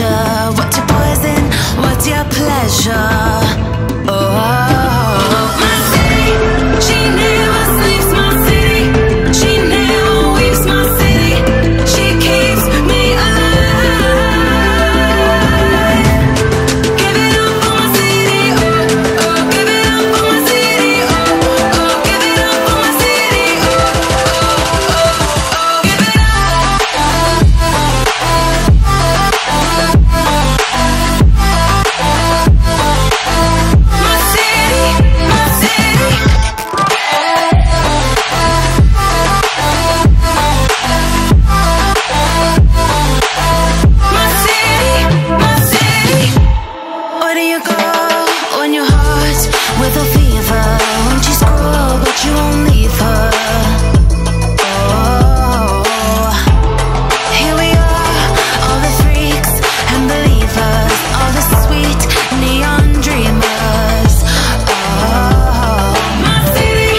pressure? What's your poison? What's your pleasure? Oh, my city, she never sleeps. My city, she never weeps. My city, she keeps me alive. Give it up for my city, oh, oh. Give it up for my city, oh, oh. Give it up for my city, oh, oh, oh, oh. Give it with a fever, when she's cruel, but you won't leave her. Oh, here we are, all the freaks and believers, all the sweet neon dreamers. Oh, my city.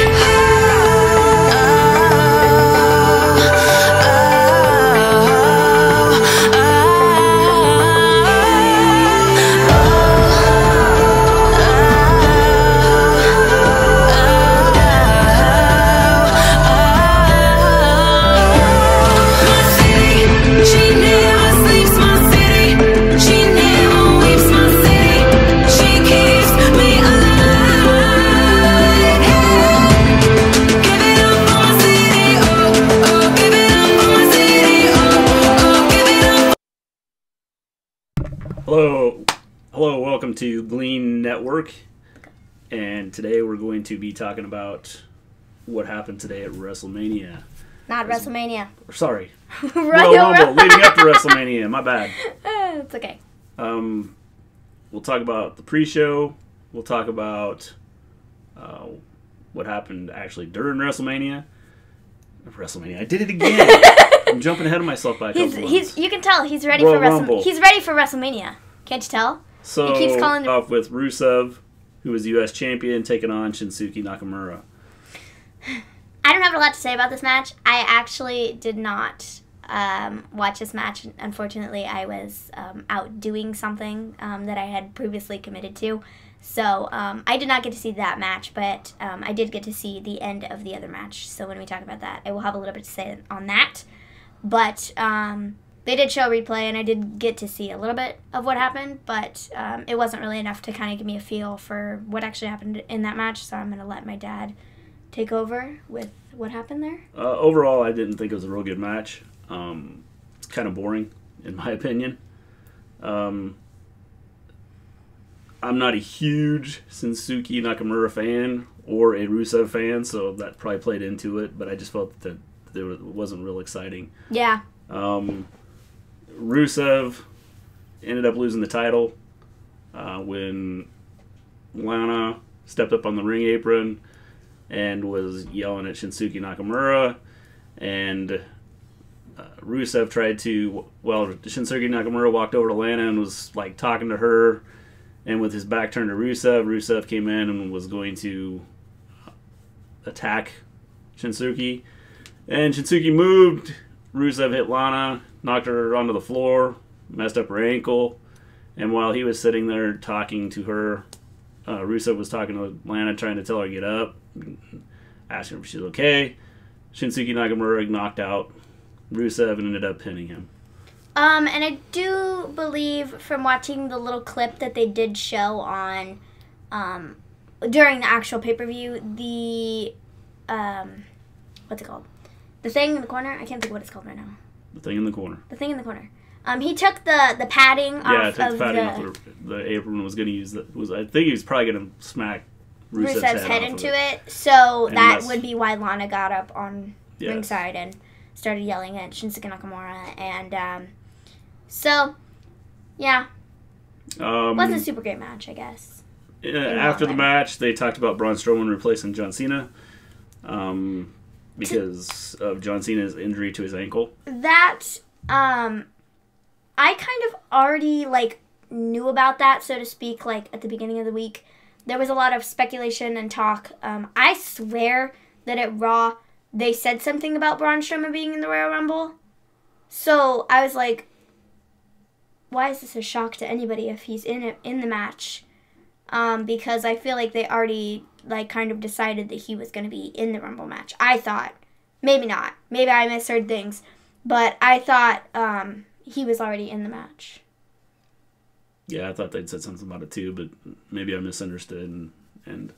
Hello, welcome to Glean Network, and today we're going to be talking about what happened today at WrestleMania. Not WrestleMania. Sorry, Royal Rumble, leading up to WrestleMania. My bad. It's okay. We'll talk about the pre-show. We'll talk about what happened actually during WrestleMania. I did it again. I'm jumping ahead of myself by a couple months. You can tell he's ready Royal for Rumble. He's ready for WrestleMania. Can't you tell? So, he keeps calling off with Rusev, who was U.S. champion, taking on Shinsuke Nakamura. I don't have a lot to say about this match. I actually did not watch this match. Unfortunately, I was out doing something that I had previously committed to. So I did not get to see that match, but I did get to see the end of the other match. So when we talk about that, I will have a little bit to say on that. But they did show a replay, and I did get to see a little bit of what happened, but it wasn't really enough to kind of give me a feel for what actually happened in that match, so I'm going to let my dad take over with what happened there. Overall, I didn't think it was a real good match. It's kind of boring, in my opinion. I'm not a huge Shinsuke Nakamura fan or a Rusev fan, so that probably played into it, but I just felt that it wasn't real exciting. Yeah. Rusev ended up losing the title when Lana stepped up on the ring apron and was yelling at Shinsuke Nakamura, and Rusev tried to, Shinsuke Nakamura walked over to Lana and was like talking to her, and with his back turned to Rusev came in and was going to attack Shinsuke, and Shinsuke moved. Rusev hit Lana, knocked her onto the floor, messed up her ankle, and while he was sitting there talking to her, Rusev was talking to Lana, trying to tell her to get up, asking if she's okay. Shinsuke Nakamura knocked out Rusev and ended up pinning him. And I do believe from watching the little clip that they did show on during the actual pay-per-view, the what's it called? The thing in the corner? I can't think of what it's called right now. The thing in the corner. The thing in the corner. He took the padding off. Yeah, took the padding off the apron. Was going to use that. I think he was probably going to smack Rusev's head into it. So and that would be why Lana got up on ringside and started yelling at Shinsuke Nakamura. And so, yeah, wasn't a super great match, I guess. After the match, they talked about Braun Strowman replacing John Cena. Because of John Cena's injury to his ankle. That, I kind of already, knew about that, so to speak, at the beginning of the week. There was a lot of speculation and talk. I swear that at Raw, they said something about Braun Strowman being in the Royal Rumble. So, I was like, why is this a shock to anybody if he's in the match? Because I feel like they already like kind of decided that he was going to be in the Rumble match. I thought, maybe not, maybe I misheard things, but I thought he was already in the match. Yeah, I thought they'd said something about it too, but maybe I misunderstood. And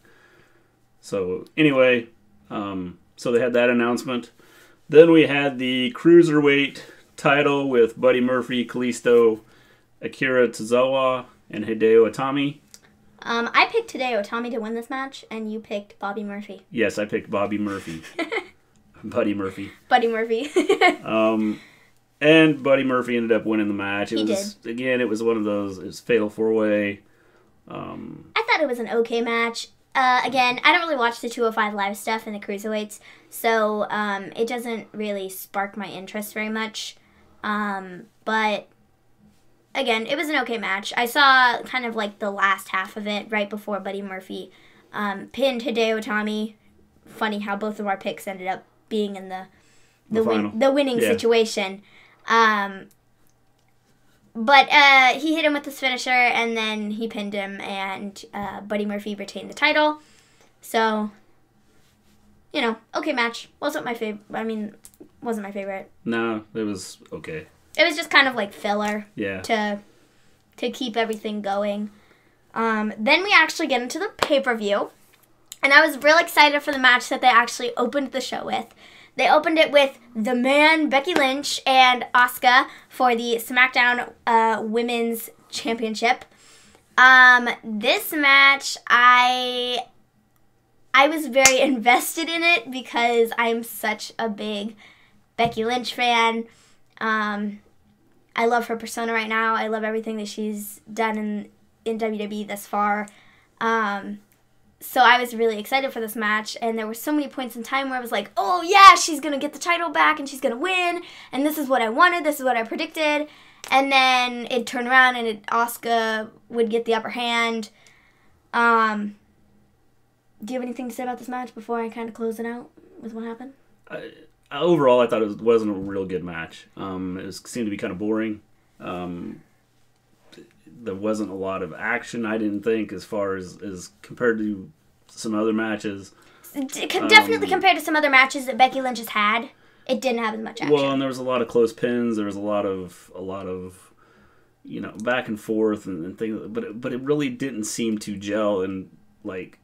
so anyway, so they had that announcement. Then we had the Cruiserweight title with Buddy Murphy, Kalisto, Akira Tozawa, and Hideo Itami. I picked Hideo Itami to win this match, and you picked Bobby Murphy. Yes, I picked Bobby Murphy. Buddy Murphy. Buddy Murphy. And Buddy Murphy ended up winning the match. He did. Again, it was one of those, it was fatal 4-way. I thought it was an okay match. Again, I don't really watch the 205 Live stuff in the Cruiserweights, so it doesn't really spark my interest very much. But again, it was an okay match. I saw kind of like the last half of it right before Buddy Murphy pinned Hideo Itami. Funny how both of our picks ended up being in the winning situation. But he hit him with his finisher, and then he pinned him, and Buddy Murphy retained the title. So, you know, okay match. Wasn't my favorite. Wasn't my favorite. No, it was okay. It was just kind of like filler. Yeah. To keep everything going. Then we actually get into the pay-per-view, and I was real excited for the match that they actually opened the show with. They opened it with the man, Becky Lynch, and Asuka for the SmackDown Women's Championship. This match, I was very invested in it because I'm such a big Becky Lynch fan. I love her persona right now. I love everything that she's done in WWE thus far. So I was really excited for this match, and there were so many points in time where I was like, oh yeah, she's going to get the title back, and she's going to win, and this is what I wanted, this is what I predicted. And then it'd turn around, and Asuka would get the upper hand. Do you have anything to say about this match before I kind of close it out with what happened? Overall, I thought it wasn't a real good match. Seemed to be kind of boring. There wasn't a lot of action, I didn't think, as far as compared to some other matches. Definitely compared to some other matches that Becky Lynch has had, it didn't have as much action. Well, and there was a lot of close pins. There was a lot of you know, back and forth and things, but it really didn't seem to gel and like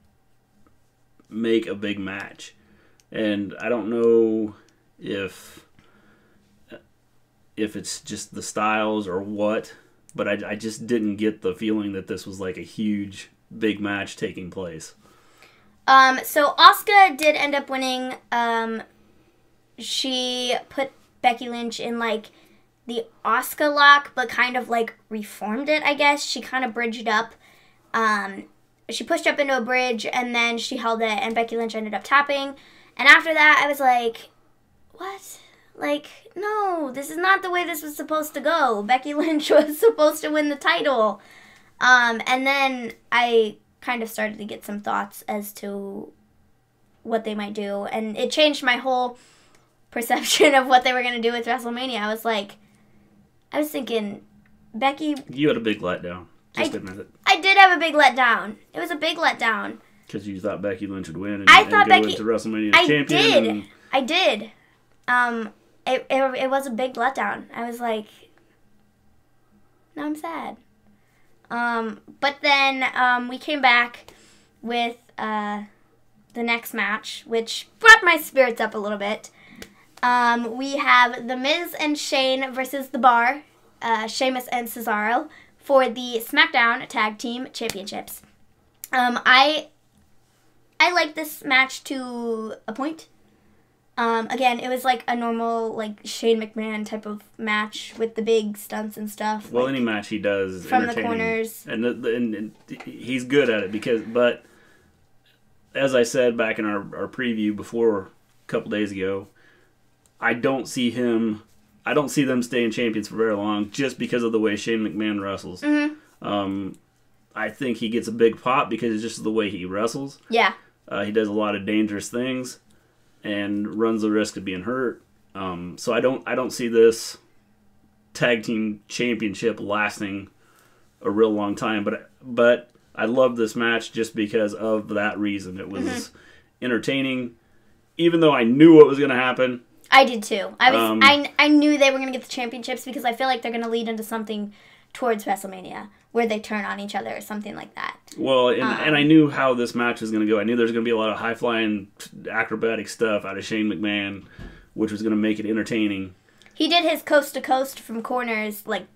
make a big match. And I don't know if it's just the styles or what. But I just didn't get the feeling that this was like a huge, big match taking place. So Asuka did end up winning. She put Becky Lynch in like the Asuka lock, but kind of like reformed it, I guess. She kind of bridged up. She pushed up into a bridge, and then she held it, and Becky Lynch ended up tapping. And after that, I was like, what? Like, no, this is not the way this was supposed to go. Becky Lynch was supposed to win the title. And then I kind of started to get some thoughts as to what they might do. And it changed my whole perception of what they were going to do with WrestleMania. I was thinking, Becky... You had a big letdown. Just admit it. I did have a big letdown. It was a big letdown. Because you thought Becky Lynch would win and go into WrestleMania champion. I did. It was a big letdown. I was like, now I'm sad. But then we came back with the next match, which brought my spirits up a little bit. We have The Miz and Shane versus The Bar, Sheamus and Cesaro, for the SmackDown Tag Team Championships. I like this match to a point. Again, it was like a normal, like, Shane McMahon type of match with the big stunts and stuff. Well, like, any match he does is from entertaining. the corners. And he's good at it but as I said back in our preview before a couple days ago, I don't see them staying champions for very long just because of the way Shane McMahon wrestles. Mm-hmm. I think he gets a big pop because it's just the way he wrestles. Yeah. He does a lot of dangerous things and runs the risk of being hurt. So I don't see this tag team championship lasting a real long time. But I loved this match just because of that reason. It was entertaining, even though I knew what was going to happen. I did too. I knew they were going to get the championships because I feel like they're going to lead into something towards WrestleMania where they turn on each other or something like that. Well, and I knew how this match was going to go. I knew there was going to be a lot of high-flying acrobatic stuff out of Shane McMahon, which was going to make it entertaining. He did his coast-to-coast from corners like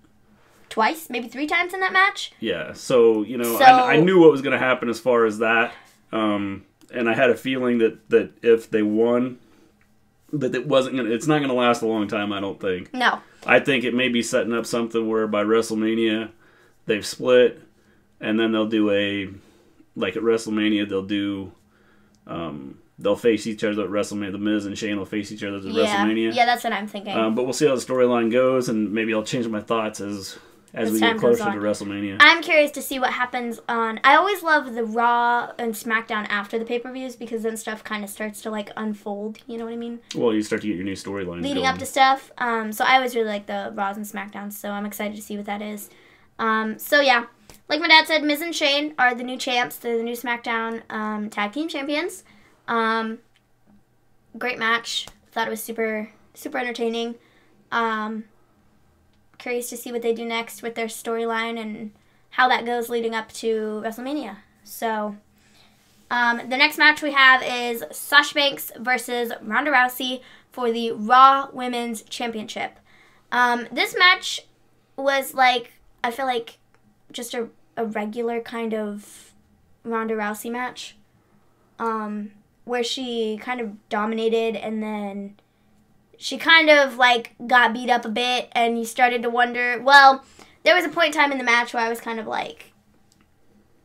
twice, maybe 3 times in that match. Yeah, so, I knew what was going to happen as far as that. And I had a feeling that if they won, that it's not going to last a long time, I don't think. No. I think it may be setting up something where by WrestleMania they've split, and then they'll do at WrestleMania they'll face each other at WrestleMania. The Miz and Shane will face each other at WrestleMania. Yeah, that's what I'm thinking. But we'll see how the storyline goes, and maybe I'll change my thoughts as we get closer to WrestleMania. I'm curious to see what happens on... I always love the Raw and SmackDown after the pay-per-views because then stuff kind of starts to unfold, you know what I mean? Well, you start to get your new storylines leading up to stuff. So I always really like the Raws and SmackDowns, so I'm excited to see what that is. So yeah, like my dad said, Miz and Shane are the new champs. They're the new SmackDown Tag Team Champions. Great match. Thought it was super, super entertaining. Curious to see what they do next with their storyline and how that goes leading up to WrestleMania. So, the next match we have is Sasha Banks versus Ronda Rousey for the Raw Women's Championship. This match was I feel like just a regular kind of Ronda Rousey match. Where she kind of dominated and then she kind of got beat up a bit and you started to wonder, well, there was a point in time in the match where I was kind of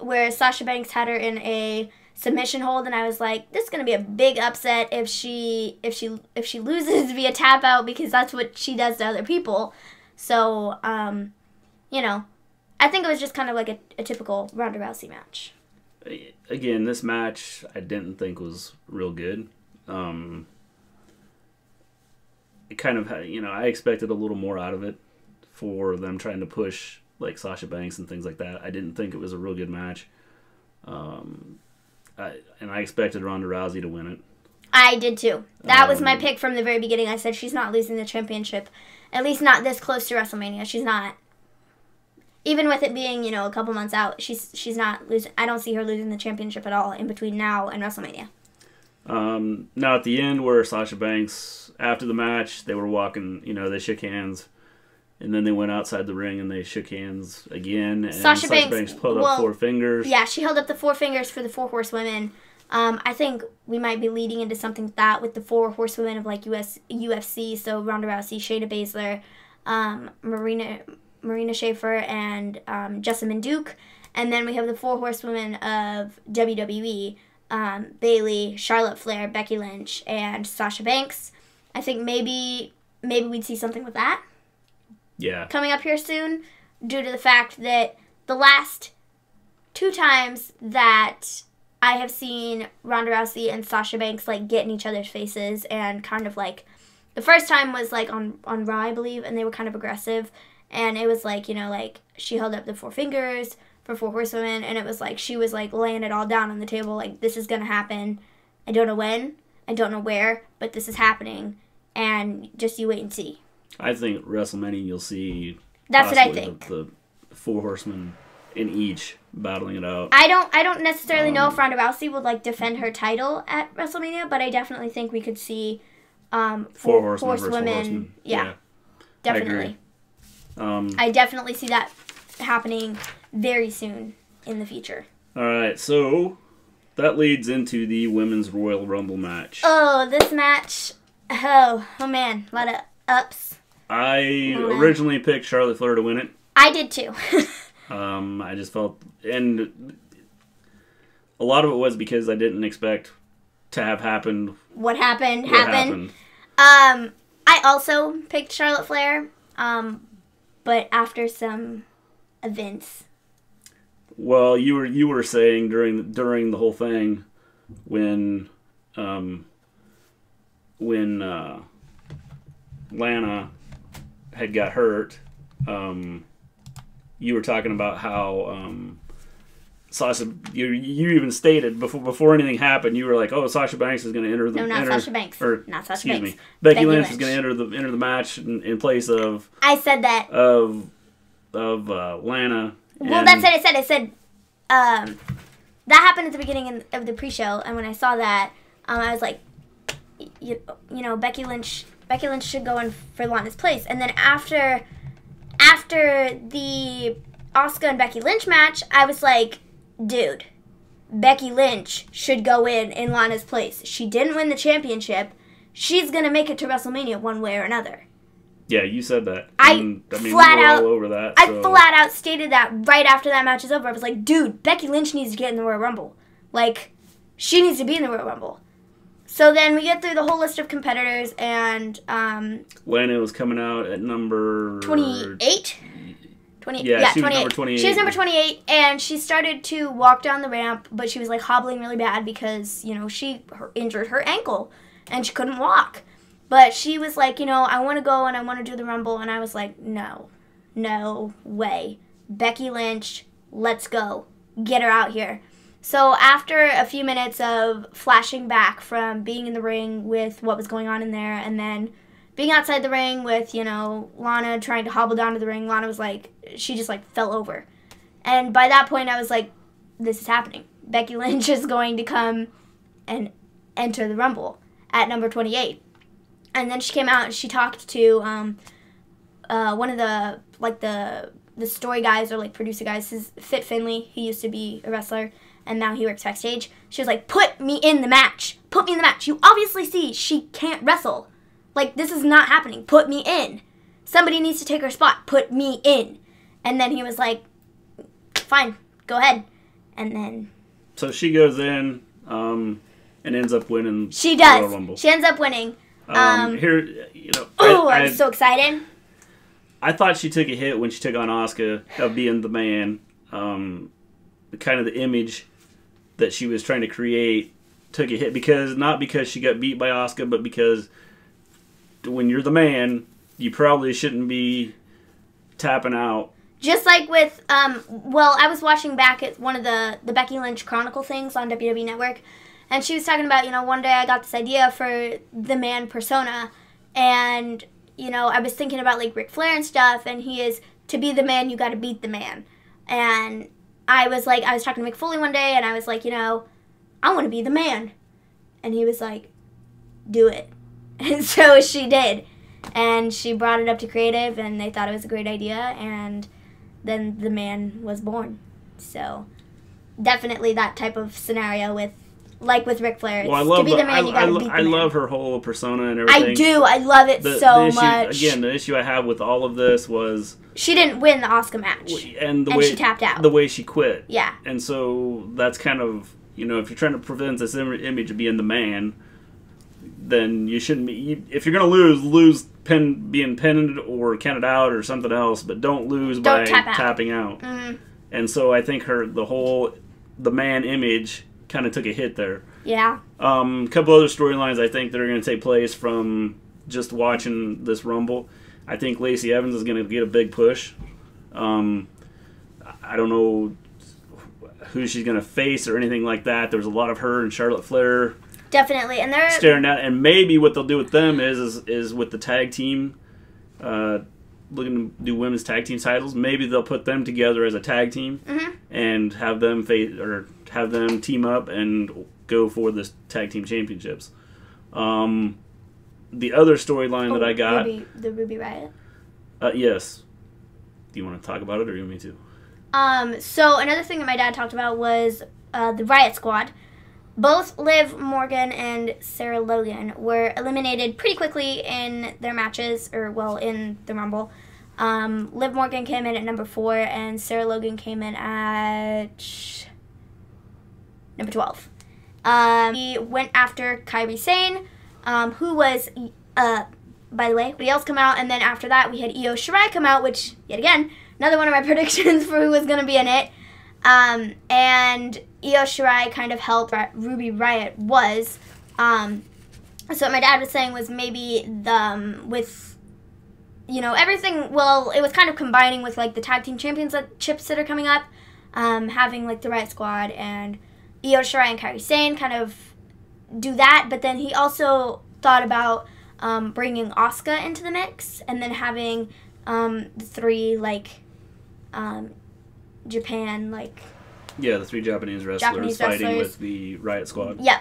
where Sasha Banks had her in a submission hold and I was like, this is going to be a big upset if she loses via tap out because that's what she does to other people. So, I think it was just kind of a typical Ronda Rousey match. Again, this match I didn't think was real good. It kind of, I expected a little more out of it for them trying to push Sasha Banks and things like that. I didn't think it was a real good match. And I expected Ronda Rousey to win it. I did too. That was my pick from the very beginning. I said she's not losing the championship. At least not this close to WrestleMania. She's not. Even with it being, a couple months out, she's not losing. I don't see her losing the championship at all in between now and WrestleMania. Now at the end where Sasha Banks, after the match, they were walking, they shook hands. And then they went outside the ring and they shook hands again. And Sasha Banks held up 4 fingers. Yeah, she held up the 4 fingers for the 4 horsewomen. I think we might be leading into something like that with the 4 horsewomen of UFC. So Ronda Rousey, Shayna Baszler, Marina Shafir, and Jessamyn Duke. And then we have the 4 horsewomen of WWE, Bayley, Charlotte Flair, Becky Lynch, and Sasha Banks. I think maybe we'd see something with that. Yeah. Coming up here soon, due to the fact that the last 2 times that I have seen Ronda Rousey and Sasha Banks get in each other's faces and kind of the first time was on Raw, I believe, and they were kind of aggressive. And it was she held up the 4 fingers for 4 horsewomen, and it was she was laying it all down on the table, this is gonna happen. I don't know when, I don't know where, but this is happening, and just you wait and see. I think WrestleMania you'll see. That's what I think. The 4 horsemen in each battling it out. I don't necessarily know if Ronda Rousey would defend her title at WrestleMania, but I definitely think we could see 4 horsewomen. Yeah, definitely. I definitely see that happening very soon in the future. All right, so that leads into the Women's Royal Rumble match. Oh, this match. Oh man, a lot of ups. I originally picked Charlotte Flair to win it. I did too. I just felt, and a lot of it was because I didn't expect to have happened. What happened. I also picked Charlotte Flair, but after some events. Well, you were saying during the whole thing when Lana had got hurt you were talking about how Sasha. You even stated before anything happened, you were like, "Oh, Sasha Banks is going to enter the Sasha Banks. Not Sasha excuse Banks. me, Becky Lynch is going to enter the match in place of I said that. of Lana. Well, that's what I said. I said that happened at the beginning of the pre-show, and when I saw that, I was like, you know, Becky Lynch should go in for Lana's place. And then after the Asuka and Becky Lynch match, I was like, dude, Becky Lynch should go in Lana's place. She didn't win the championship. She's gonna make it to WrestleMania one way or another. Yeah, you said that. I mean, we flat were out all over that. I so. flat out stated that right after that match is over. I was like, dude, Becky Lynch needs to get in the Royal Rumble. Like, she needs to be in the Royal Rumble. So then we get through the whole list of competitors, and Lana was coming out at number 28. 20, Yeah, she was 28. number 28. She was number 28, and she started to walk down the ramp, but she was like hobbling really bad because, you know, she injured her ankle and she couldn't walk. But she was like, you know, I want to go and I want to do the Rumble, and I was like, no way. Becky Lynch, let's go. Get her out here. So after a few minutes of flashing back from being in the ring with what was going on in there, and then being outside the ring with, you know, Lana trying to hobble down to the ring, Lana was like, she just like fell over. And by that point I was like, this is happening. Becky Lynch is going to come and enter the Rumble at number 28. And then she came out and she talked to one of the, like, the story guys or, like, producer guys. His Fit Finley, he used to be a wrestler, and now he works backstage. She was like, put me in the match. Put me in the match. You obviously see she can't wrestle. Like, this is not happening. Put me in. Somebody needs to take her spot. Put me in. And then he was like, fine, go ahead. And then... So she goes in and ends up winning She the does. Royal Rumble. She ends up winning. Here, you know... Oh, I'm so excited. I thought she took a hit when she took on Asuka of being the man. Kind of the image that she was trying to create took a hit not because she got beat by Asuka, but because when you're the man, you probably shouldn't be tapping out. Just like with, well, I was watching back at one of the Becky Lynch Chronicle things on WWE Network, and she was talking about, you know, one day I got this idea for the man persona, and, you know, I was thinking about, like, Ric Flair and stuff, and he is, to be the man, you gotta beat the man. And I was talking to Mick Foley one day, and I was like, you know, I want to be the man. And he was like, do it. And so she did. And she brought it up to creative, and they thought it was a great idea, and then the man was born. So definitely that type of scenario with Ric Flair. Well, I love to be the man, you gotta beat the man. I love her whole persona and everything. I do. I love it so much. Again, the issue I have with all of this was... She didn't win the Asuka match. And she tapped out. The way she quit. Yeah. And so that's kind of, you know, if you're trying to prevent this image of being the man, then you shouldn't be... if you're going to lose being pinned or counted out or something else, but don't lose by tapping out. Mm-hmm. And so I think the man image kind of took a hit there. Yeah. A couple other storylines I think that are going to take place from just watching this Rumble. I think Lacey Evans is going to get a big push. I don't know who she's going to face or anything like that. There's a lot of her and Charlotte Flair. Definitely, and they're staring at, and maybe what they'll do with them is with the tag team, looking to do women's tag team titles. Maybe they'll put them together as a tag team and have them team up and go for the tag team championships. The other storyline that I got, the Ruby Riott. Yes. Do you want to talk about it, or do you want me to? So another thing that my dad talked about was the Riot Squad. Both Liv Morgan and Sarah Logan were eliminated pretty quickly in their matches, in the Rumble. Liv Morgan came in at number 4, and Sarah Logan came in at number 12. He went after Kairi Sane, who was, by the way, somebody else come out, and then after that we had Io Shirai come out, which, yet again, another one of my predictions for who was going to be in it. And Io Shirai kind of helped Ruby Riott was. So what my dad was saying was maybe with everything. Well, it was kind of combining with like the tag team championships that are coming up, having like the Riot Squad and Io Shirai and Kairi Sane kind of do that. But then he also thought about bringing Asuka into the mix, and then having the three like Japan like. Yeah, the three Japanese wrestlers fighting with the Riot Squad. Yeah,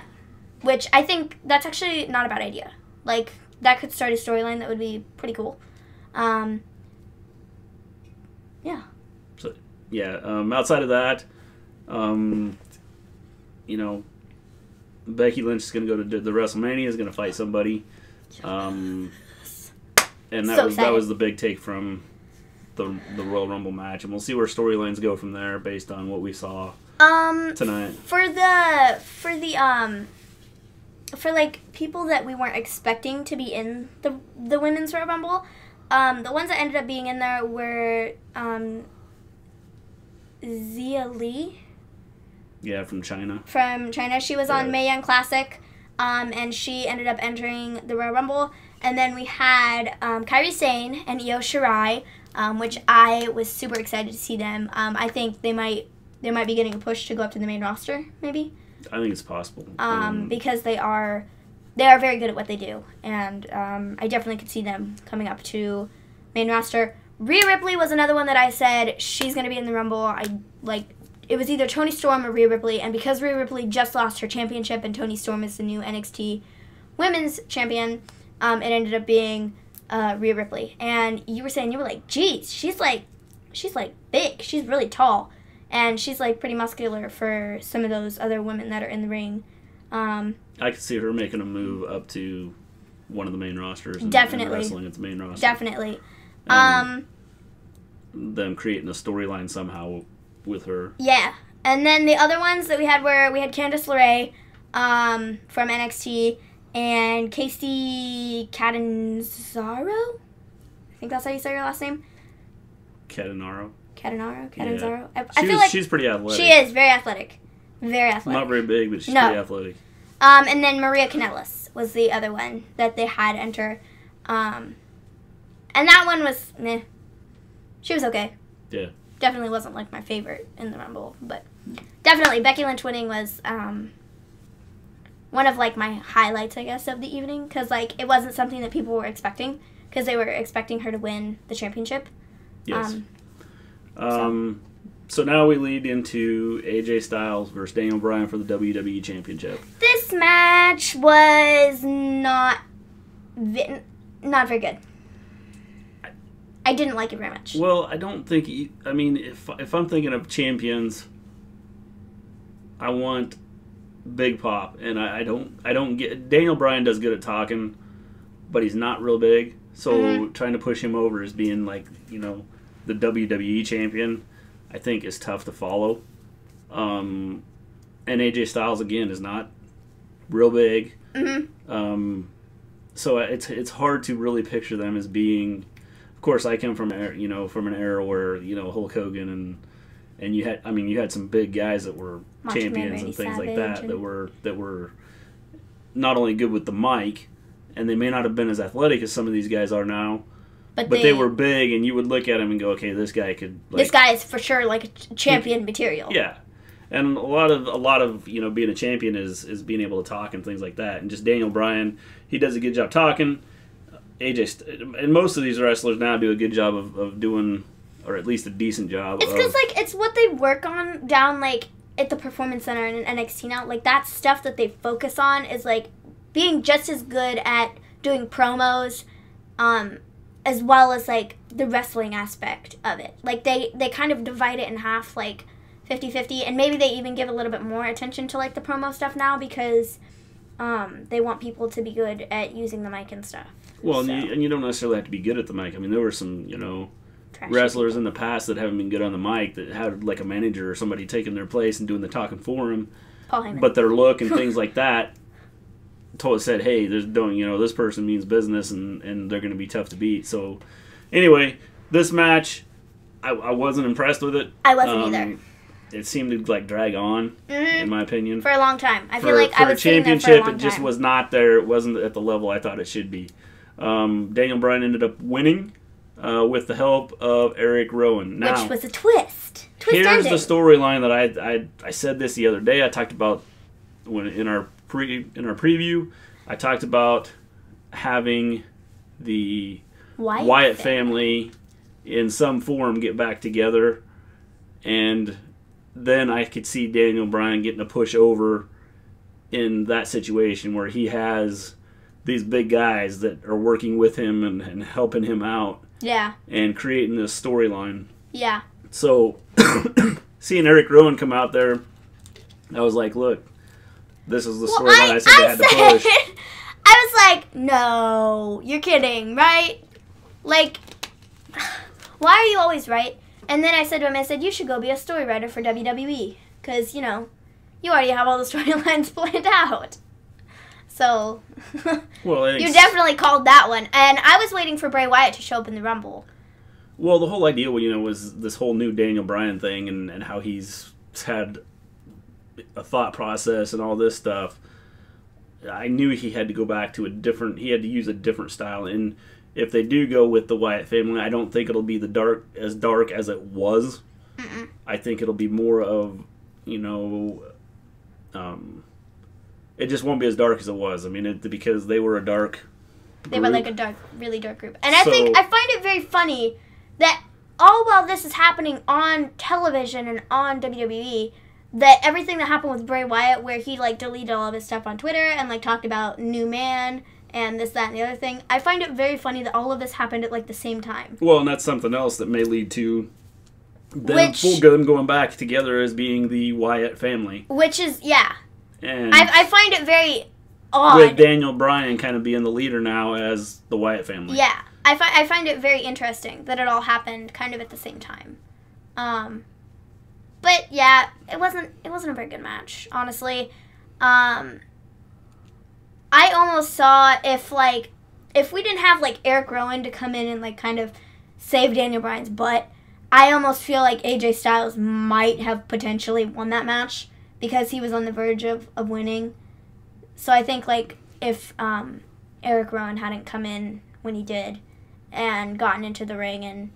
which I think that's actually not a bad idea. Like, that could start a storyline that would be pretty cool. Yeah. So, yeah, outside of that, Becky Lynch is going to go to the WrestleMania, is going to fight somebody. And that was the big take from the Royal Rumble match, and we'll see where storylines go from there based on what we saw tonight. For like people that we weren't expecting to be in the Women's Royal Rumble, the ones that ended up being in there were Xia Li. Yeah, from China. She was on Mae Young Classic, and she ended up entering the Royal Rumble. And then we had Kairi Sane and Io Shirai, which I was super excited to see them. I think they might be getting a push to go up to the main roster, maybe. I think it's possible. Because they are very good at what they do, and I definitely could see them coming up to main roster. Rhea Ripley was another one that I said she's going to be in the Rumble. It was either Toni Storm or Rhea Ripley, and because Rhea Ripley just lost her championship and Toni Storm is the new NXT Women's Champion, it ended up being Rhea Ripley. And you were like, geez, she's like big. She's really tall. And she's like pretty muscular for some of those other women that are in the ring. I could see her making a move up to one of the main rosters. And wrestling at the main roster. Definitely. Them creating a storyline somehow with her. Yeah. And then the other ones that we had Candice LeRae from NXT and Casey Catanzaro. I think that's how you say her last name. Catanzaro. Yeah. I feel like she's pretty athletic. She is very athletic. Very athletic. Not very big, but she's pretty athletic. And then Maria Kanellis was the other one that they had enter. And that one was meh. She was okay. Yeah. Definitely wasn't like my favorite in the Rumble, but definitely Becky Lynch winning was one of like my highlights, I guess, of the evening, because like it wasn't something that people were expecting, because they were expecting her to win the championship. Yes. So now we lead into AJ Styles versus Daniel Bryan for the WWE Championship. This match was not very good. I didn't like it very much. Well, I don't think... if I'm thinking of champions, I want Big Pop, and I don't get... Daniel Bryan does good at talking, but he's not real big, so trying to push him over as being like, the WWE champion, I think is tough to follow. And AJ Styles, again, is not real big. So it's hard to really picture them as being... Of course, I come from an era where Hulk Hogan and you had some big guys that were Macho champions Man, and things Savage, like that that were not only good with the mic, and they may not have been as athletic as some of these guys are now, but they were big, and you would look at them and go, okay, this guy could. This guy is for sure like a champion material. Yeah, and a lot of being a champion is being able to talk and things like that, and just Daniel Bryan, he does a good job talking. AJ and most of these wrestlers now do a good job of doing, or at least a decent job. It's because it's what they work on down like at the Performance Center and in NXT now. Like that stuff that they focus on is like being just as good at doing promos, as well as like the wrestling aspect of it. Like they kind of divide it in half, like 50-50, and maybe they even give a little bit more attention to like the promo stuff now because they want people to be good at using the mic and stuff. Well, and you don't necessarily have to be good at the mic. I mean, there were some, wrestlers in the past that haven't been good on the mic that had like a manager or somebody taking their place and doing the talking for them. Paul Heyman. But their look and things like that said, hey, this person means business and they're going to be tough to beat. So, anyway, this match, I wasn't impressed with it. I wasn't either. It seemed to like drag on, in my opinion, for a long time. I feel like I was sitting there for a championship. long It just time. was not there. It wasn't at the level I thought it should be. Daniel Bryan ended up winning. with the help of Eric Rowan. Now, Which was a twist. Here's ending. the storyline that I said this the other day. I talked about when in our preview. I talked about having the Wyatt family in some form get back together, and then I could see Daniel Bryan getting a push over in that situation where he has these big guys that are working with him and helping him out. Yeah. And creating this storyline. Yeah. So, seeing Eric Rowan come out there, I was like, look, this is the storyline I said they had to push. I was like, no, you're kidding, right? Like, why are you always right? And then I said to him, you should go be a story writer for WWE. Because, you already have all the storylines planned out. So, well, you definitely called that one. And I was waiting for Bray Wyatt to show up in the Rumble. Well, the whole idea, was this whole new Daniel Bryan thing and how he's had a thought process and all this stuff. I knew he had to go back to he had to use a different style. And if they do go with the Wyatt family, I don't think it'll be as dark as it was. Mm-mm. I think it'll be more of, it just won't be as dark as it was. I mean, because they were a dark group. They were like a really dark group. And I find it very funny that all while this is happening on television and on WWE, that everything that happened with Bray Wyatt, where he deleted all of his stuff on Twitter and talked about new man and this, that, and the other thing, I find it very funny that all of this happened at the same time. Well, and that's something else that may lead to them going back together as being the Wyatt family. Which is, yeah. And I find it very odd. With Daniel Bryan kind of being the leader now as the Wyatt family. Yeah. I find it very interesting that it all happened kind of at the same time. But yeah, it wasn't a very good match, honestly. I almost saw if we didn't have Eric Rowan to come in and kind of save Daniel Bryan's butt, I almost feel like AJ Styles might have potentially won that match because he was on the verge of winning. So I think if Eric Rowan hadn't come in when he did and gotten into the ring and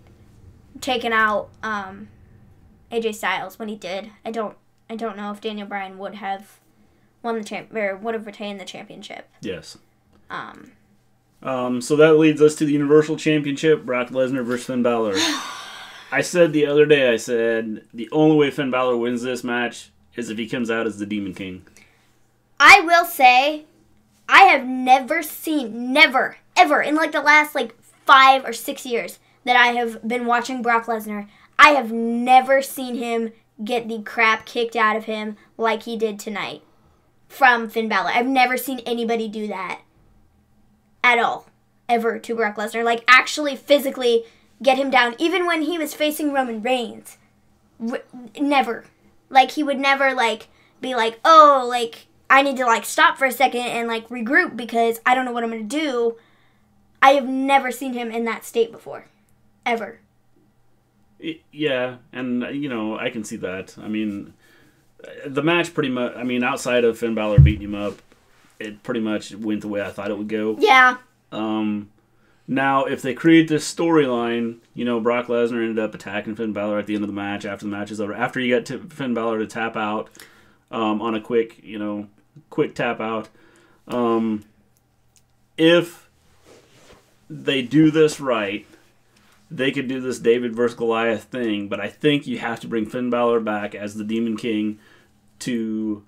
taken out AJ Styles when he did, I don't know if Daniel Bryan would have won would have retained the championship. Yes. So that leads us to the Universal Championship, Brock Lesnar versus Finn Balor. I said the other day, the only way Finn Balor wins this match is if he comes out as the Demon King. I will say, I have never, ever, in the last 5 or 6 years that I have been watching Brock Lesnar, I have never seen him get the crap kicked out of him like he did tonight from Finn Balor. I've never seen anybody do that at all, ever, to Brock Lesnar. Actually physically get him down, even when he was facing Roman Reigns. Never. He would never, be I need to, stop for a second and, regroup because I don't know what I'm going to do. I have never seen him in that state before. Ever. Yeah, and, I can see that. I mean, the match pretty much, outside of Finn Balor beating him up, it pretty much went the way I thought it would go. Yeah. Now, if they create this storyline, Brock Lesnar ended up attacking Finn Balor at the end of the match after the match is over. After you got Finn Balor to tap out on a quick tap out. If they do this right, they could do this David versus Goliath thing, but I think you have to bring Finn Balor back as the Demon King to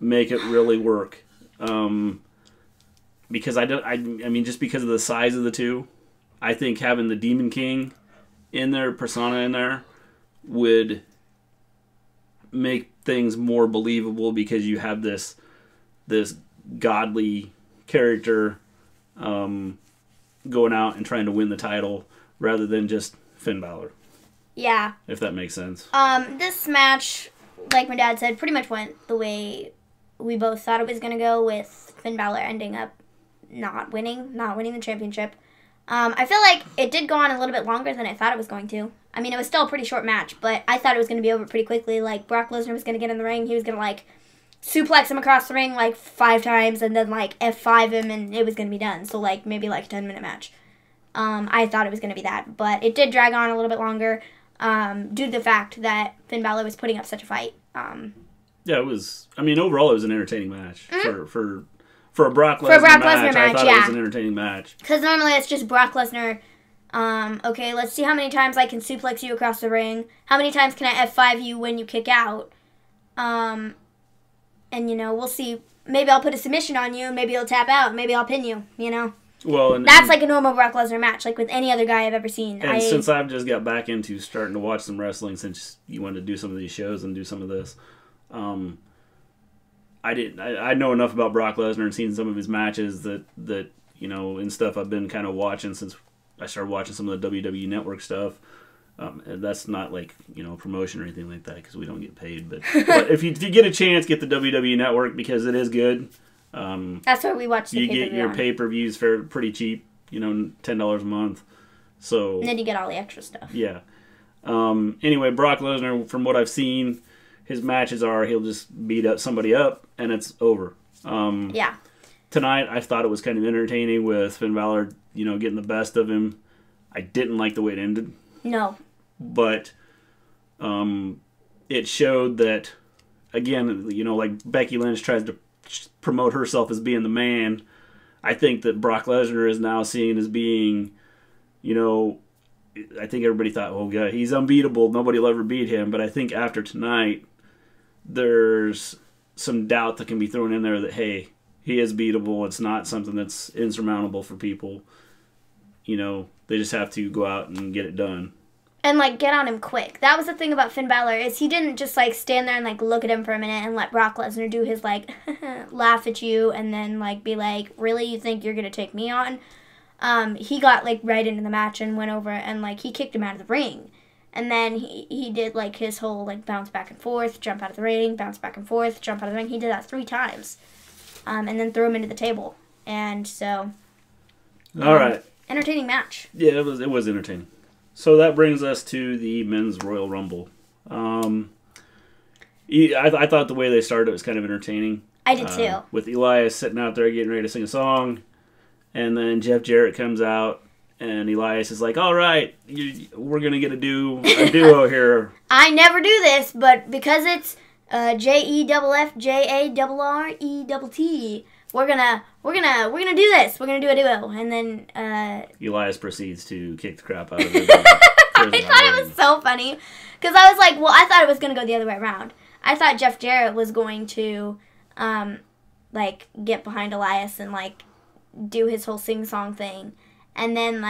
make it really work. Because just because of the size of the two, I think having the Demon King in there, persona in there, would make things more believable because you have this godly character going out and trying to win the title rather than just Finn Balor. Yeah. If that makes sense. This match, like my dad said, pretty much went the way we both thought it was going to go, with Finn Balor ending up not winning the championship. I feel like it did go on a little bit longer than I thought it was going to. It was still a pretty short match, but I thought it was going to be over pretty quickly. Brock Lesnar was going to get in the ring. He was going to, suplex him across the ring, 5 times, and then, F5 him, and it was going to be done. So, maybe, a 10-minute match. I thought it was going to be that, but it did drag on a little bit longer due to the fact that Finn Balor was putting up such a fight. Yeah, it was. I mean, overall, it was an entertaining match for a Brock Lesnar Lesnar match. I thought it was an entertaining match Because normally it's just Brock Lesnar. Okay, let's see how many times I can suplex you across the ring. How many times can I F5 you when you kick out? And we'll see. Maybe I'll put a submission on you. Maybe you'll tap out. Maybe I'll pin you. Well, that's like a normal Brock Lesnar match, like with any other guy I've ever seen. And since I've just got back into starting to watch some wrestling, since you wanted to do some of these shows and do some of this, I know enough about Brock Lesnar and seen some of his matches that and stuff I've been kind of watching since I started watching some of the WWE Network stuff. And that's not like promotion or anything like that because we don't get paid. But if you get a chance, get the WWE Network because it is good. That's where we watch the pay-per-view. You get your pay-per-views for pretty cheap, $10 a month. So and then you get all the extra stuff. Yeah. Anyway, Brock Lesnar, from what I've seen, his matches are he'll just beat up somebody up and it's over. Yeah. Tonight, I thought it was kind of entertaining with Finn Balor, getting the best of him. I didn't like the way it ended. No. But it showed that, again, like Becky Lynch tries to promote herself as being the man. I think that Brock Lesnar is now seen as being, I think everybody thought, oh, God, he's unbeatable. Nobody will ever beat him. But I think after tonight, there's some doubt that can be thrown in there that, hey, he is beatable. It's not something that's insurmountable for people. They just have to go out and get it done. And, get on him quick. That was the thing about Finn Balor, is he didn't just, stand there and, look at him for a minute and let Brock Lesnar do his, laugh at you and then, be like, really, you think you're going to take me on? He got, right into the match and went over and, he kicked him out of the ring. And then he did, his whole, bounce back and forth, jump out of the ring, bounce back and forth, jump out of the ring. He did that 3 times. And then threw him into the table. And so... All right. Entertaining match. Yeah, it was entertaining. So that brings us to the Men's Royal Rumble. I thought the way they started it was kind of entertaining. I did too. With Elias sitting out there getting ready to sing a song. And then Jeff Jarrett comes out. And Elias is like, all right, we're going to get a duo here. I never do this, but because it's JEFFJARRETT, we're gonna do this. We're gonna do a duo. And then Elias proceeds to kick the crap out of it. I thought it was so funny. Because I was like, well, I thought it was going to go the other way around. I thought Jeff Jarrett was going to, get behind Elias and, do his whole sing-song thing. And then,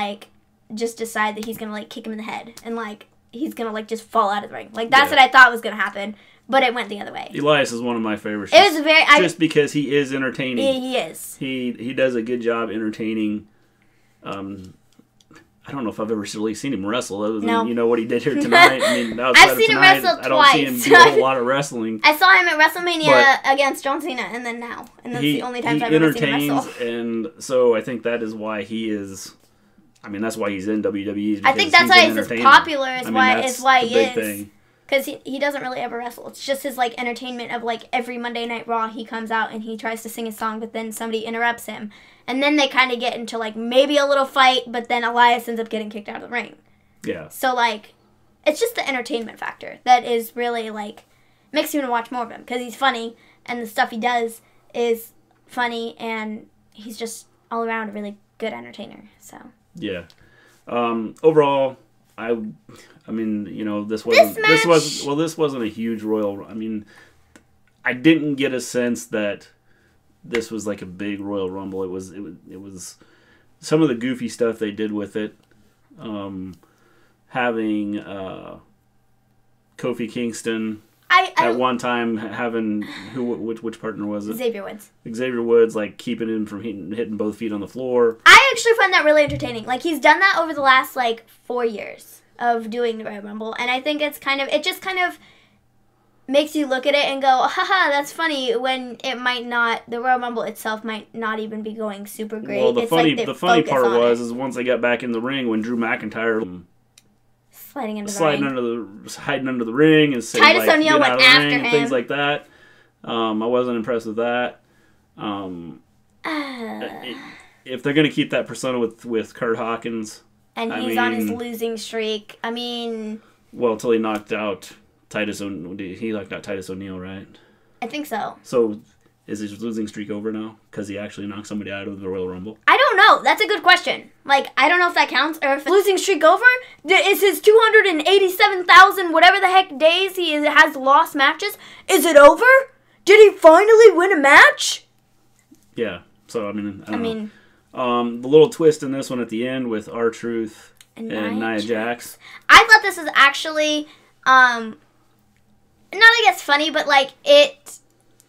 just decide that he's going to, kick him in the head. And, he's going to, just fall out of the ring. That's what I thought was going to happen. But it went the other way. Elias is one of my favorites. It was just because he is entertaining. He is. He does a good job entertaining. I don't know if I've ever really seen him wrestle other than what he did here tonight. I mean, I've seen him wrestle twice. I don't see him do a whole lot of wrestling. I saw him at WrestleMania against John Cena, and then now, and that's the only times I've ever seen him wrestle. And so I think that is why he is. I mean, that's why he's in WWE. I think that's why he's as popular. Is why he is. Thing. Because he doesn't really ever wrestle. It's just his, entertainment of, every Monday Night Raw, he comes out and he tries to sing a song, but then somebody interrupts him. And then they kind of get into, maybe a little fight, but then Elias ends up getting kicked out of the ring. Yeah. So, it's just the entertainment factor that is really, makes you want to watch more of him. Because he's funny, and the stuff he does is funny, and he's just all around a really good entertainer, so. Yeah. Overall... I mean, this wasn't a huge Royal. I mean, I didn't get a sense that this was a big Royal Rumble. It was some of the goofy stuff they did with it. Having Kofi Kingston at one time having which partner was it? Xavier Woods. Xavier Woods, keeping him from hitting both feet on the floor. I actually find that really entertaining. He's done that over the last 4 years of doing the Royal Rumble, and I think it just kind of makes you look at it and go, haha, that's funny, when it might not, the Royal Rumble itself might not even be going super great. Well, the funny part was once they got back in the ring when Drew McIntyre hiding under the ring and saying Titus O'Neil went after him and things like that. I wasn't impressed with that. if they're going to keep that persona with Kurt Hawkins, And I he's on his mean- losing streak. I mean, well, until he knocked out Titus O'Neil, right? I think so. So is his losing streak over now? Because he actually knocked somebody out of the Royal Rumble? I don't know. That's a good question. Like, I don't know if that counts or if losing streak over. Is his 287,000 whatever the heck days he has lost matches? Is it over? Did he finally win a match? Yeah. So, I mean, I don't know. mean, The little twist in this one at the end with R-Truth And and Nia Nia Jax. I thought this was actually, not I guess funny, but like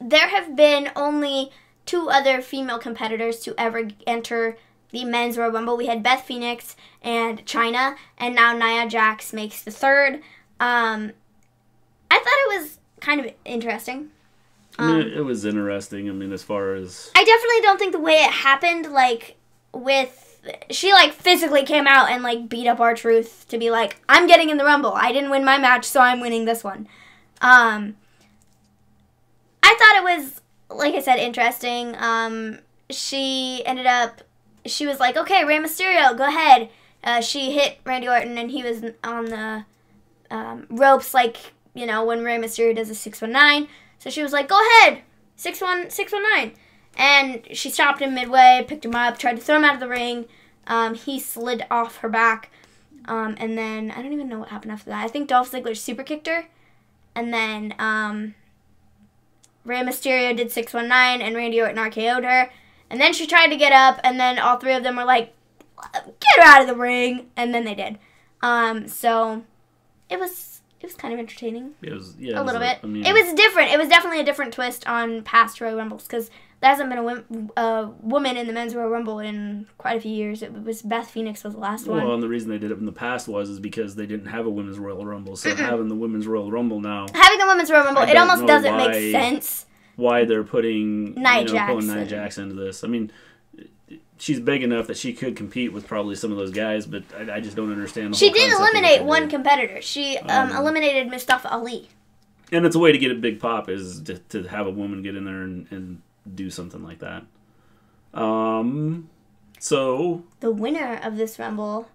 there have been only 2 other female competitors to ever enter the men's Royal Rumble. We had Beth Phoenix and Chyna, and now Nia Jax makes the 3rd. I thought it was kind of interesting. I mean, it was interesting. I mean, as far as... I definitely don't think the way it happened, like, she, like, physically came out and, like, beat up R-Truth to be like, I'm getting in the Rumble. I didn't win my match, so I'm winning this one. I thought it was, like I said, interesting. She was like, okay, Rey Mysterio, go ahead. She hit Randy Orton, and he was on the ropes, like, you know, when Rey Mysterio does a 619. So she was like, go ahead, 619. And she stopped him midway, picked him up, tried to throw him out of the ring. He slid off her back. And then, I don't even know what happened after that. I think Dolph Ziggler super kicked her. And then Rey Mysterio did 619, and Randy Orton RKO'd her. And then she tried to get up, and then all 3 of them were like, get her out of the ring. And then they did. So it was kind of entertaining. It was, A little bit. I mean, It was different. It was definitely a different twist on past Royal Rumbles because there hasn't been a woman in the men's Royal Rumble in quite a few years. It was Beth Phoenix was the last one. Well, and the reason they did it in the past is because they didn't have a women's Royal Rumble. So having the women's Royal Rumble now, Having the women's Royal Rumble, I it don't almost know doesn't why- make sense. why they're putting Nia pulling Jax Nia in. Jax into this. I mean, she's big enough that she could compete with probably some of those guys, but I just don't understand. She whole did concept of what eliminate they one did. competitor. She eliminated Mustafa Ali. And it's a way to get a big pop is to have a woman get in there and do something like that. So The winner of this Rumble,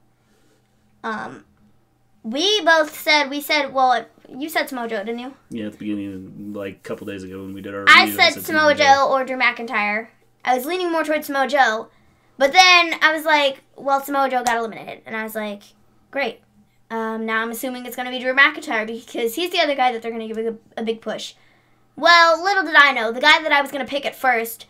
we both said, well, you said Samoa Joe, didn't you? yeah, at the beginning, like a couple days ago when we did our I review, said Samoa Joe or Drew McIntyre. I was leaning more towards Samoa Joe, but then I was like, well, Samoa Joe got eliminated, and I was like, great. Now I'm assuming it's going to be Drew McIntyre because he's the other guy that they're going to give a big push. Well, little did I know, the guy that I was going to pick at first,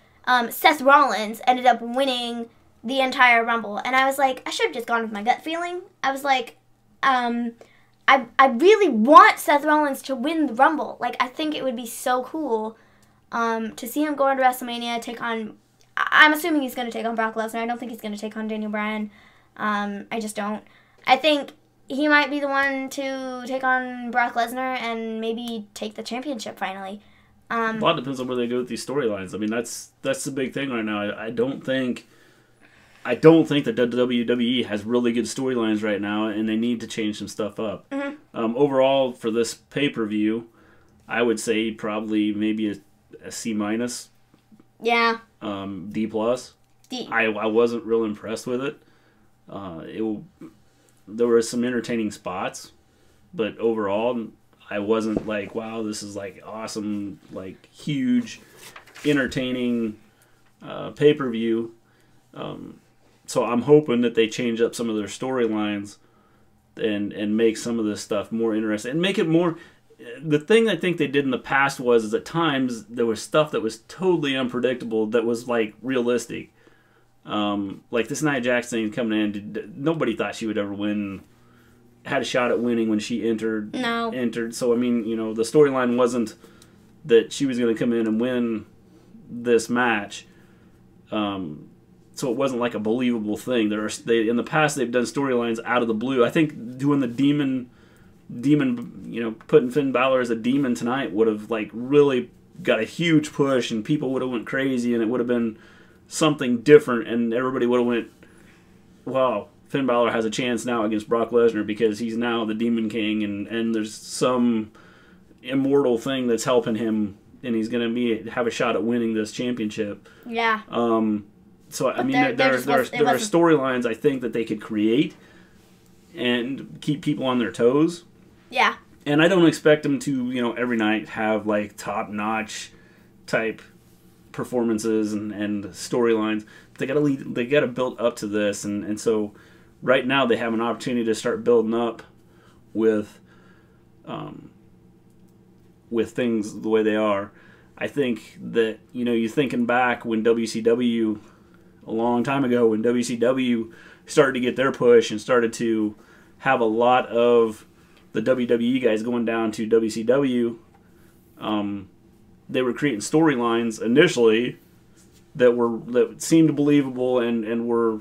Seth Rollins, ended up winning the entire Rumble, and I was like, I should have just gone with my gut feeling. I was like, I really want Seth Rollins to win the Rumble. Like, I think it would be so cool to see him go into WrestleMania, take on... I'm assuming he's going to take on Brock Lesnar. I don't think he's going to take on Daniel Bryan. I just don't. I think he might be the one to take on Brock Lesnar and maybe take the championship finally. A lot depends on where they go with these storylines. I mean, that's the big thing right now. I don't think that WWE has really good storylines right now, and they need to change some stuff up. Mhm. Overall, for this pay-per-view, I would say probably maybe a C minus, Yeah. D plus. D. I wasn't real impressed with it. There were some entertaining spots, but overall, I wasn't like, wow, this is like awesome, like huge, entertaining pay-per-view. So I'm hoping that they change up some of their storylines and make some of this stuff more interesting and make it more. The thing I think they did in the past is at times there was stuff that was totally unpredictable that was like realistic. Like this Nia Jax thing coming in, nobody thought she would ever win. Had a shot at winning when she entered. No. So I mean, the storyline wasn't that she was going to come in and win this match. So it wasn't like a believable thing. In the past they've done storylines out of the blue. I think doing the demon, putting Finn Balor as a demon tonight would have like really got a huge push, and people would have went crazy, and it would have been something different, and everybody would have went, wow, Finn Balor has a chance now against Brock Lesnar because he's now the Demon King, and there's some immortal thing that's helping him, and he's going to have a shot at winning this championship. Yeah. So I But mean, there there just are wasn't- it wasn't- storylines I think that they could create and keep people on their toes. Yeah. And I don't expect them to, every night have like top notch type performances and storylines. They gotta build up to this, and so right now they have an opportunity to start building up with things the way they are. I think that you thinking back when WCW a long time ago, when WCW started to get their push and started to have a lot of the WWE guys going down to WCW, they were creating storylines initially that seemed believable and were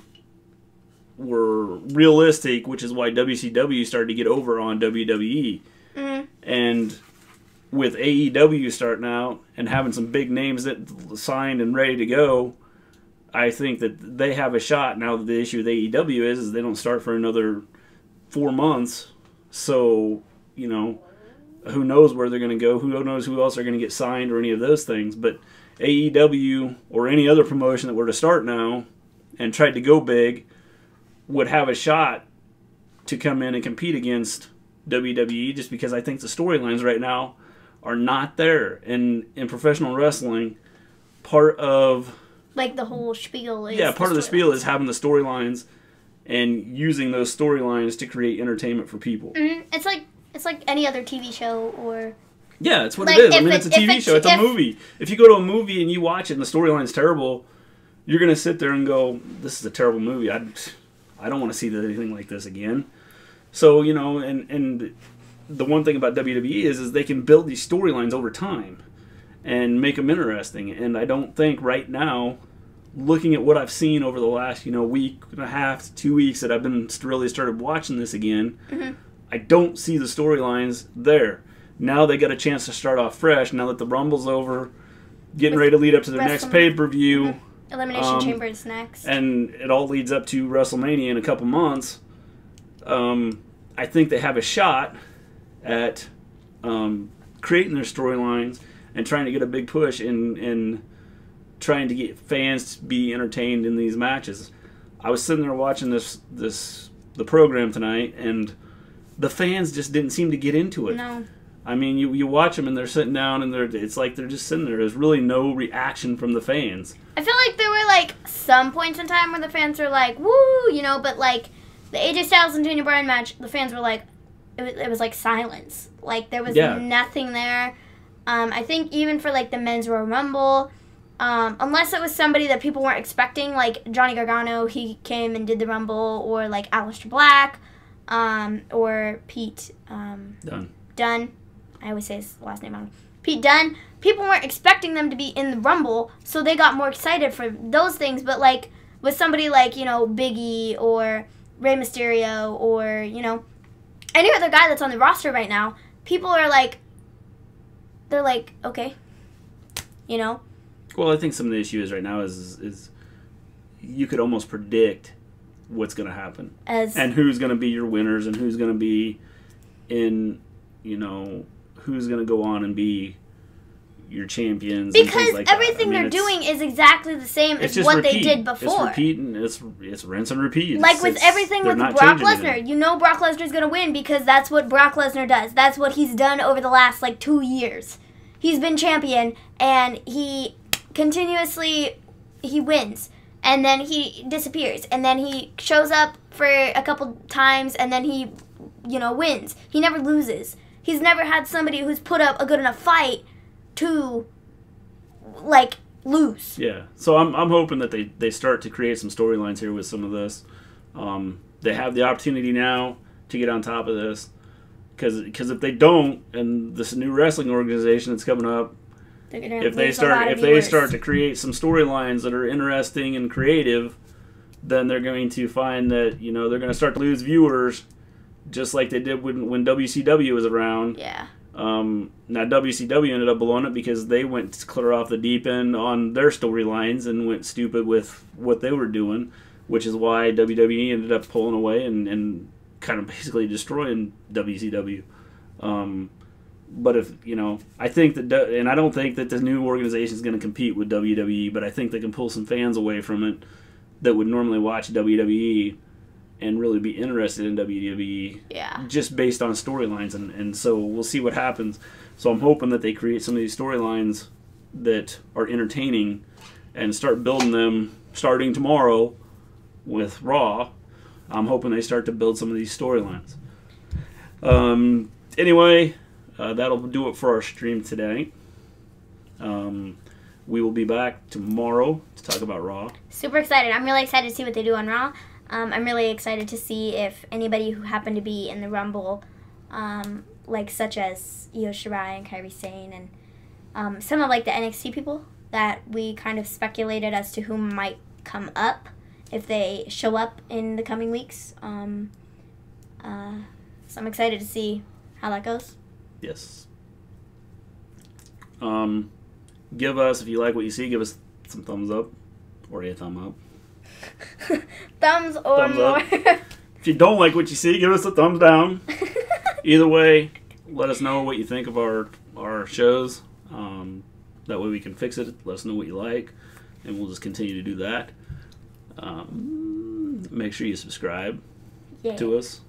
realistic, which is why WCW started to get over on WWE. Mm-hmm. And with AEW starting out and having some big names that signed and ready to go, I think that they have a shot. Now the issue with AEW is they don't start for another 4 months, so who knows where they're going to go? Who knows who else are going to get signed or any of those things? But AEW or any other promotion that were to start now and tried to go big would have a shot to come in and compete against WWE, just because I think the storylines right now are not there. And in professional wrestling, part of Like the whole spiel is... part of the spiel is having the storylines and using those storylines to create entertainment for people. Mm-hmm. It's like any other TV show or... Yeah, it's what Like, it is. I if mean, it- it's a TV if show. It's a if- movie. If you go to a movie and you watch it and the storyline's terrible, you're going to sit there and go, this is a terrible movie. I don't want to see anything like this again. So, and the one thing about WWE is they can build these storylines over time and make them interesting. And I don't think right now, looking at what I've seen over the last, week and a half to 2 weeks that I've been really started watching this again, Mm-hmm. I don't see the storylines there. Now they got a chance to start off fresh. Now that the Rumble's over, getting ready to lead up to their next WrestleMania. pay-per-view, Mm-hmm. Elimination Chamber is next. and it all leads up to WrestleMania in a couple months. I think they have a shot at creating their storylines and trying to get a big push in trying to get fans to be entertained in these matches. I was sitting there watching the program tonight, and the fans just didn't seem to get into it. No. I mean, you watch them and they're sitting down and it's like they're just sitting there. There's really no reaction from the fans. I feel like there were, like, some points in time where the fans were like, woo, but, like, the AJ Styles and Daniel Bryan match, the fans were like, it was like silence. Like, there was nothing there. I think even for, like, the Men's Royal Rumble, unless it was somebody that people weren't expecting, like Johnny Gargano, he came and did the Rumble, or, like, Aleister Black, or Pete Dunne. I always say his last name wrong. Pete Dunne. People weren't expecting them to be in the Rumble, so they got more excited for those things. But, like, with somebody like, Big E or Rey Mysterio or, any other guy that's on the roster right now, people are like, they're like, okay, Well, I think some of the issue is right now is you could almost predict what's going to happen and who's going to be your winners and who's going to be in, who's going to go on and be your champions. Because and things like everything that. I mean, they're doing is exactly the same as what they did before. It's repeat and it's rinse and repeat. Like with everything with not Brock changing Lesnar. anything. Brock Lesnar's going to win because that's what Brock Lesnar does. That's what he's done over the last, 2 years. He's been champion, and he continuously, he wins. And then he disappears. And then he shows up for a couple times, and then he, wins. He never loses. He's never had somebody who's put up a good enough fight to, lose. Yeah. So I'm hoping that they start to create some storylines here with some of this. They have the opportunity now to get on top of this. Because if they don't, and this new wrestling organization that's coming up, if they start to create some storylines that are interesting and creative, then they're going to find that they're going to start to lose viewers, just like they did when WCW was around. Yeah. Now WCW ended up blowing it because they went clear off the deep end on their storylines and went stupid with what they were doing, which is why WWE ended up pulling away and kind of basically destroying WCW. But if I think that, and I don't think that the new organization is going to compete with WWE, but I think they can pull some fans away from it that would normally watch WWE and really be interested in WWE Yeah. just based on storylines. And so we'll see what happens. So I'm hoping that they create some of these storylines that are entertaining and start building them starting tomorrow with Raw. I'm hoping they start to build some of these storylines. Anyway, that'll do it for our stream today. We will be back tomorrow to talk about Raw. Super excited. I'm really excited to see what they do on Raw. I'm really excited to see if anybody who happened to be in the Rumble, like such as Io Shirai and Kairi Sane and some of like the NXT people that we kind of speculated as to who might come up if they show up in the coming weeks. So I'm excited to see how that goes. Yes. Give us, if you like what you see, give us some thumbs up or a thumb up. Thumbs or Thumbs more. up. If you don't like what you see, give us a thumbs down. Either way, let us know what you think of our shows. That way we can fix it. Let us know what you like, and we'll just continue to do that. Make sure you subscribe Yeah. to us.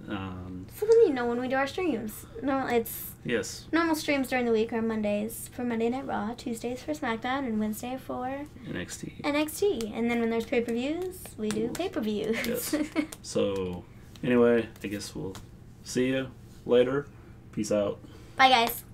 So then you know when we do our streams. No, it's Yes, normal streams during the week are Mondays for Monday Night Raw, Tuesdays for SmackDown, and Wednesday for NXT. NXT. And then when there's pay-per-views, we do pay-per-views. Yes. So, anyway, I guess we'll see you later. Peace out. Bye, guys.